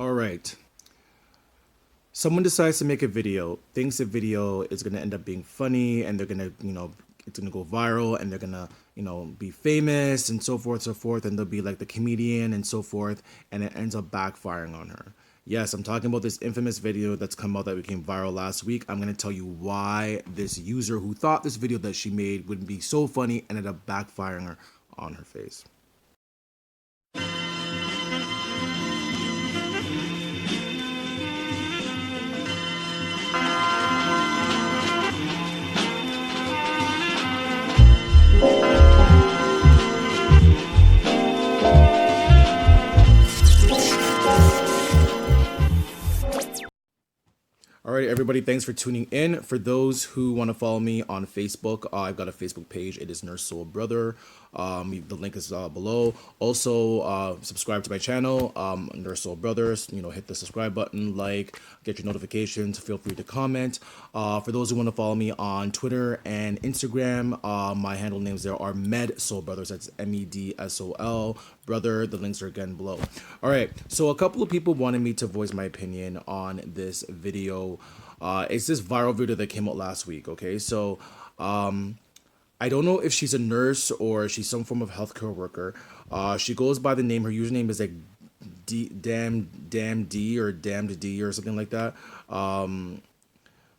All right. Someone decides to make a video, thinks the video is going to end up being funny and they're going to, it's going to go viral and they're going to, be famous and so forth. And they'll be like the comedian and so forth. And it ends up backfiring on her. Yes, I'm talking about this infamous video that's come out that became viral last week. I'm going to tell you why this user who thought this video that she made would be so funny ended up backfiring her on her face. All right, everybody, thanks for tuning in. For those who want to follow me on Facebook, I've got a Facebook page. It is Nurse Soul Brother. The link is below. Also, subscribe to my channel, Nurse Soul Brothers. Hit the subscribe button, get your notifications. Feel free to comment. For those who want to follow me on Twitter and Instagram, my handle names there are Med Soul Brothers. That's MEDSOL Brother. The links are again below. All right, so a couple of people wanted me to voice my opinion on this video. It's this viral video that came out last week. Okay, so I don't know if she's a nurse or she's some form of healthcare worker. She goes by the name. Her username is like damn D or damned D or something like that.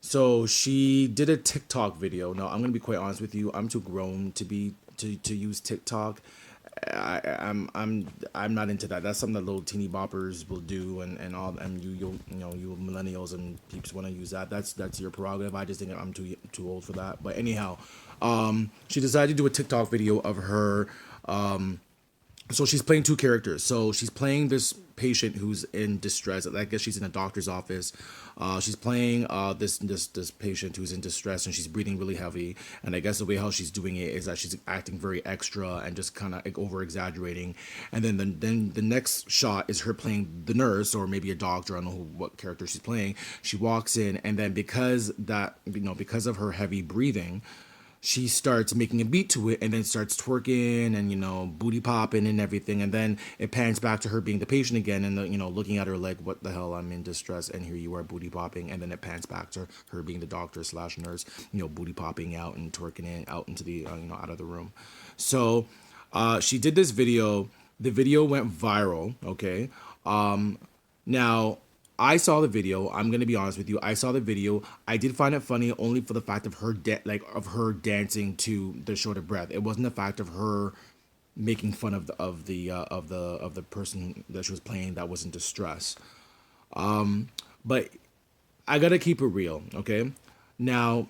So she did a TikTok video. Now I'm gonna be quite honest with you. I'm too grown to use TikTok. I'm not into that. That's something that little teeny boppers will do, and all, and you millennials and peeps want to use that. That's your prerogative. I just think I'm too old for that. But anyhow, she decided to do a TikTok video of her. So she's playing two characters. So she's playing this patient who's in distress. I guess she's in a doctor's office. She's playing this patient who's in distress, and she's breathing really heavy. And I guess the way how she's doing it is that she's acting very extra and just kind of over exaggerating. And then the next shot is her playing the nurse or maybe a doctor. I don't know what character she's playing. She walks in, and then because of her heavy breathing, she starts making a beat to it and then starts twerking and, booty popping and everything. And then it pans back to her being the patient again and, looking at her like, what the hell, I'm in distress. And here you are booty popping. And then it pans back to her being the doctor / nurse, booty popping out and twerking it out into the, out of the room. So she did this video. The video went viral. Okay. Now, I saw the video. I'm gonna be honest with you. I saw the video. I did find it funny only for the fact of her her dancing to the Short of Breath. It wasn't the fact of her making fun of the person that she was playing that was in distress. But I gotta keep it real, okay? Now,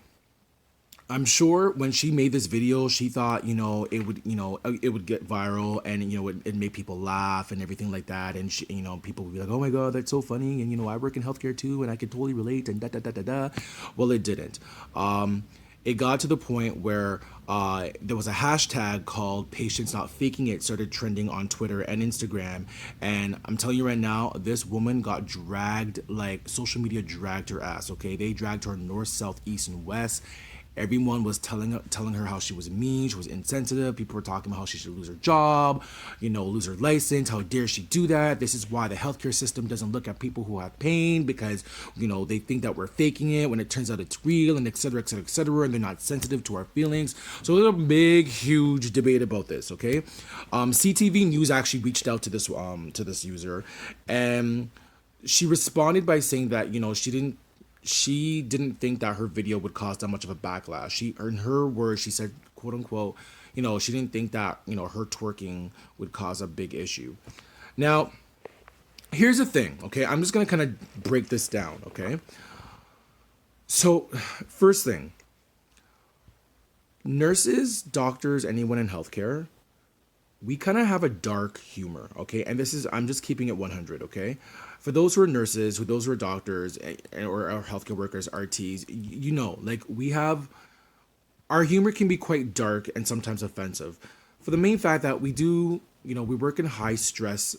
I'm sure when she made this video, she thought, it would get viral and, it'd make people laugh and everything like that. And, she, people would be like, oh my God, that's so funny. And, I work in healthcare too, and I can totally relate and da. Well, it didn't. It got to the point where there was a hashtag called Patients Not Faking It started trending on Twitter and Instagram. And I'm telling you right now, this woman got dragged, like social media dragged her ass, okay? They dragged her north, south, east, and west. Everyone was telling her how she was mean, she was insensitive. People were talking about how she should lose her job, lose her license. How dare she do that? This is why the healthcare system doesn't look at people who have pain because, they think that we're faking it when it turns out it's real and et cetera, et cetera, et cetera, and they're not sensitive to our feelings. So there's a big, huge debate about this, okay? CTV News actually reached out to this user, and she responded by saying that, she didn't think that her video would cause that much of a backlash. In her words, she said, quote unquote, she didn't think that, her twerking would cause a big issue. Now, here's the thing, okay? I'm just going to kind of break this down, okay? So, first thing, nurses, doctors, anyone in healthcare, we kind of have a dark humor, okay? And I'm just keeping it 100, okay? For those who are nurses, those who are doctors, or healthcare workers, RTs, we have, our humor can be quite dark and sometimes offensive. For the main fact that we do, we work in high stress,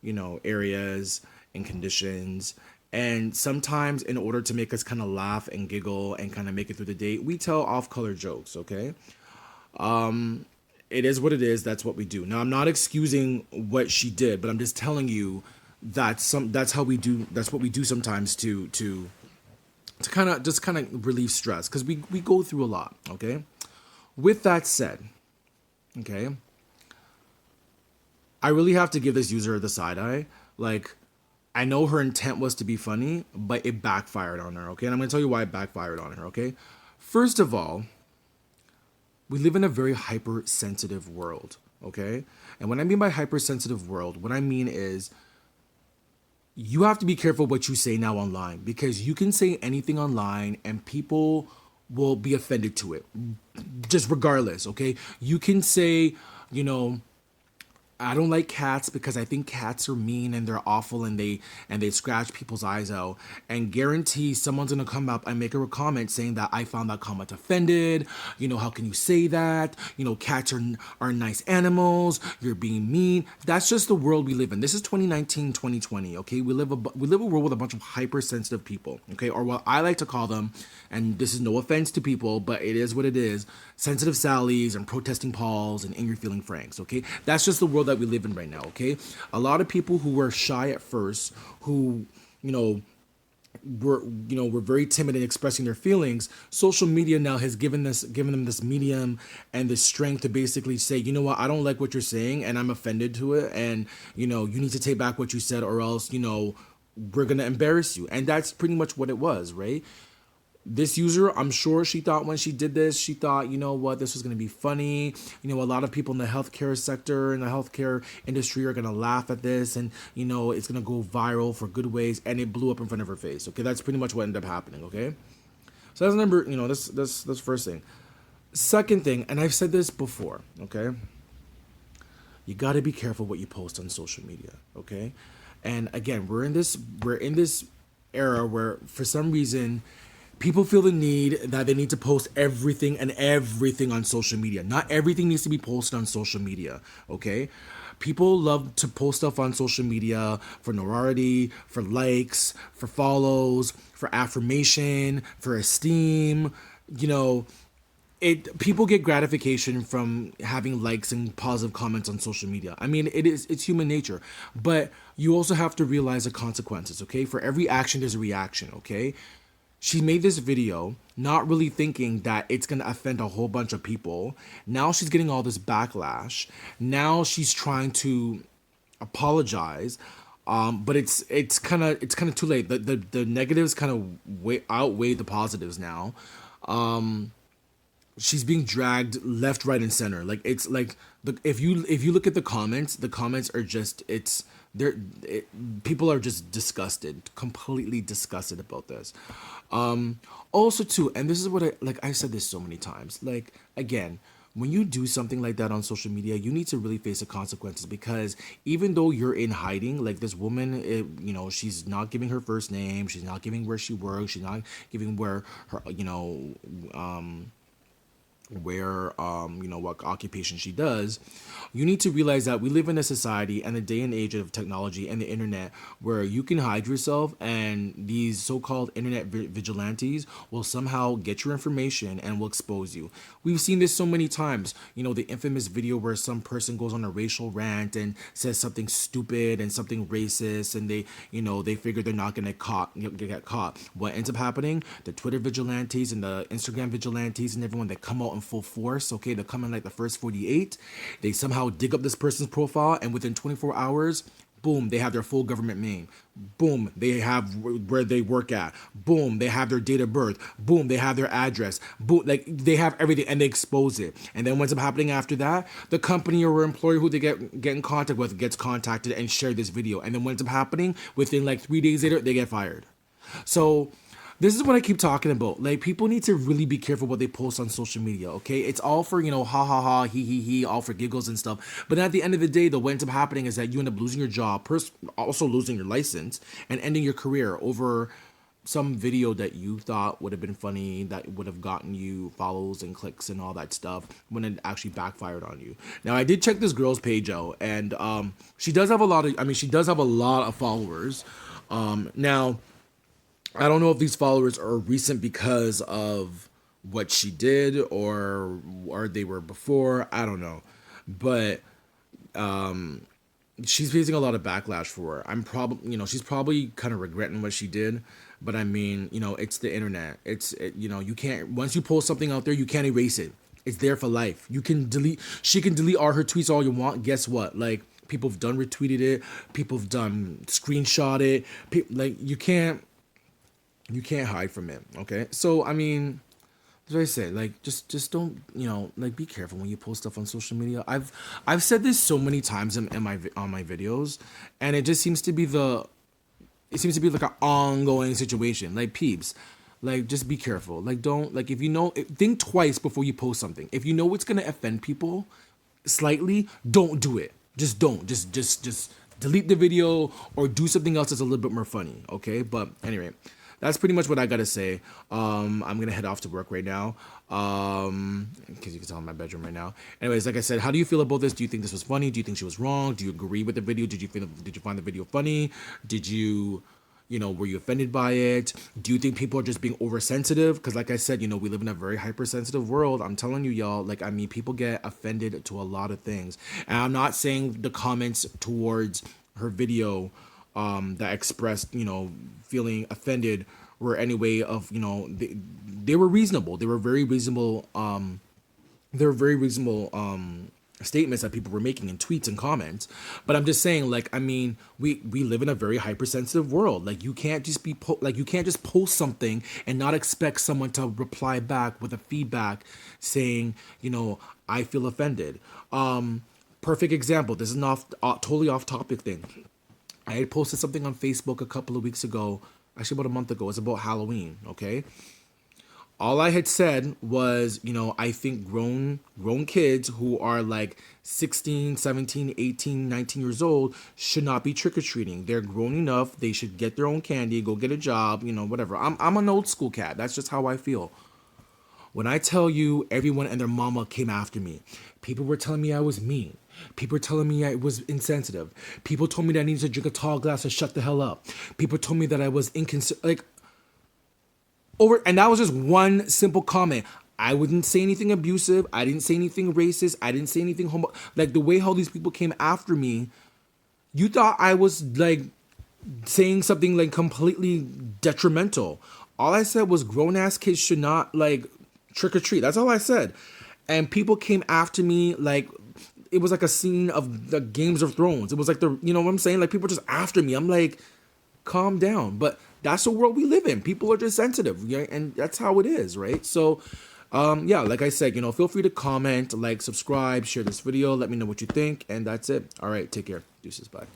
areas and conditions. And sometimes in order to make us kind of laugh and giggle and kind of make it through the day, we tell off-color jokes, okay? It is what it is. That's what we do. Now, I'm not excusing what she did, but I'm just telling you that's how we do that's what we do sometimes to kind of relieve stress because we go through a lot. Okay. With that said, okay, I really have to give this user the side eye. Like, I know her intent was to be funny, but it backfired on her. Okay, and I'm gonna tell you why it backfired on her. Okay, first of all, we live in a very hypersensitive world. Okay, and when I mean by hypersensitive world, what I mean is you have to be careful what you say now online because you can say anything online and people will be offended to it just regardless. Okay, you can say, you know, I don't like cats because I think cats are mean and they're awful and they scratch people's eyes out. And guarantee someone's gonna come up and make a comment saying that I found that comment offended. You know, how can you say that? You know, cats are nice animals. You're being mean. That's just the world we live in. This is 2019, 2020. Okay, we live a world with a bunch of hypersensitive people. Okay, or what I like to call them, and this is no offense to people, but it is what it is. Sensitive Sallys and protesting Pauls and angry feeling Franks. Okay, that's just the world that we live in right now. Okay, a lot of people who were shy at first, who you know were very timid in expressing their feelings. Social media now has given them this medium and the strength to basically say, you know what, I don't like what you're saying and I'm offended to it, and you know you need to take back what you said or else we're gonna embarrass you. And that's pretty much what it was, right? This user, I'm sure she thought when she did this, she thought, you know what, this was going to be funny. You know, a lot of people in the healthcare sector, in the healthcare industry are going to laugh at this and, you know, it's going to go viral for good ways. And it blew up in front of her face. Okay, that's pretty much what ended up happening. Okay. So that's number, that's first thing. Second thing, and I've said this before, okay, you got to be careful what you post on social media. Okay. And again, we're in this era where for some reason people feel the need that they need to post everything on social media. Not everything needs to be posted on social media, okay? People love to post stuff on social media for notoriety, for likes, for follows, for affirmation, for esteem. You know, it people get gratification from having likes and positive comments on social media. I mean, it's human nature, but you also have to realize the consequences, okay? For every action there's a reaction, okay? She made this video not really thinking that it's going to offend a whole bunch of people. Now she's getting all this backlash. Now she's trying to apologize. But it's kind of too late. The negatives kind of outweigh the positives now. She's being dragged left, right, and center. Like it's like if you look at the comments are just people are just disgusted, completely disgusted about this. Also too, and this is what I've said this so many times. Like again, when you do something like that on social media, you need to really face the consequences because even though you're in hiding, like this woman, she's not giving her first name, she's not giving where she works, she's not giving where her, what occupation she does. You need to realize that we live in a society and a day and age of technology and the internet where you can hide yourself and these so-called internet vigilantes will somehow get your information and will expose you. We've seen this so many times. The infamous video where some person goes on a racial rant and says something stupid and something racist, and they figure they're not gonna get caught. What ends up happening? The Twitter vigilantes and the Instagram vigilantes and everyone that come out in full force, okay, they come in like the first 48, they somehow dig up this person's profile, and within 24 hours, boom, they have their full government name. Boom, they have where they work at. Boom, they have their date of birth. Boom, they have their address. Boom, like they have everything and they expose it. And then what's up happening after that? The company or employer who they get in contact with gets contacted and share this video. And then what's up happening? Within like 3 days later, they get fired. So this is what I keep talking about. Like, people need to really be careful what they post on social media, okay? It's all for, ha ha ha, he, all for giggles and stuff. But at the end of the day, what ends up happening is that you end up losing your job, also losing your license, and ending your career over some video that you thought would have been funny, that would have gotten you follows and clicks and all that stuff, when it actually backfired on you. Now, I did check this girl's page out, and she does have a lot of followers. Now, I don't know if these followers are recent because of what she did or they were before. I don't know. But she's facing a lot of backlash for it. I'm probably, she's probably kind of regretting what she did. But I mean, it's the internet. You can't, once you post something out there, you can't erase it. It's there for life. You can delete, she can delete all her tweets all you want. Guess what? Like, people have done retweeted it. People have done screenshot it. Like, you can't hide from it. Okay. So, I mean, as I say, like, just don't, like, be careful when you post stuff on social media. I've said this so many times in my on my videos, and it just seems to be like an ongoing situation. Like, peeps, like, just be careful. Like, don't, like, if think twice before you post something. If you know it's gonna offend people slightly, don't do it. Just don't. Just delete the video or do something else that's a little bit more funny. Okay, but anyway, that's pretty much what I gotta say. I'm gonna head off to work right now. Because you can tell I'm in my bedroom right now. Anyways, like I said, how do you feel about this? Do you think this was funny? Do you think she was wrong? Do you agree with the video? Did you find the video funny? Did you, were you offended by it? Do you think people are just being oversensitive? Because like I said, we live in a very hypersensitive world. I'm telling you, y'all, like, I mean, people get offended to a lot of things. And I'm not saying the comments towards her video that expressed, feeling offended were any way of, they were reasonable. They were very reasonable. Statements that people were making in tweets and comments. But I'm just saying, like, I mean, we live in a very hypersensitive world. Like, you can't just you can't just post something and not expect someone to reply back with a feedback saying, I feel offended. Perfect example. This is an totally off topic thing. I had posted something on Facebook a couple of weeks ago, actually about a month ago. It's about Halloween, okay? All I had said was, I think grown kids who are like 16, 17, 18, 19 years old should not be trick-or-treating. They're grown enough. They should get their own candy, go get a job, whatever. I'm an old school cat. That's just how I feel. When I tell you everyone and their mama came after me, people were telling me I was mean. People were telling me I was insensitive. People told me that I needed to drink a tall glass and shut the hell up. People told me that I was inconsiderate. And that was just one simple comment. I wouldn't say anything abusive. I didn't say anything racist. I didn't say anything like, the way how these people came after me, you thought I was like saying something like completely detrimental. All I said was grown ass kids should not like trick or treat. That's all I said. And people came after me like it was like a scene of the Games of Thrones. It was like you know what I'm saying? Like, people just after me. I'm like, calm down. But that's the world we live in. People are just sensitive, yeah, and that's how it is, right? So, yeah, like I said, feel free to comment, like, subscribe, share this video, let me know what you think, and that's it. All right, take care. Deuces, bye.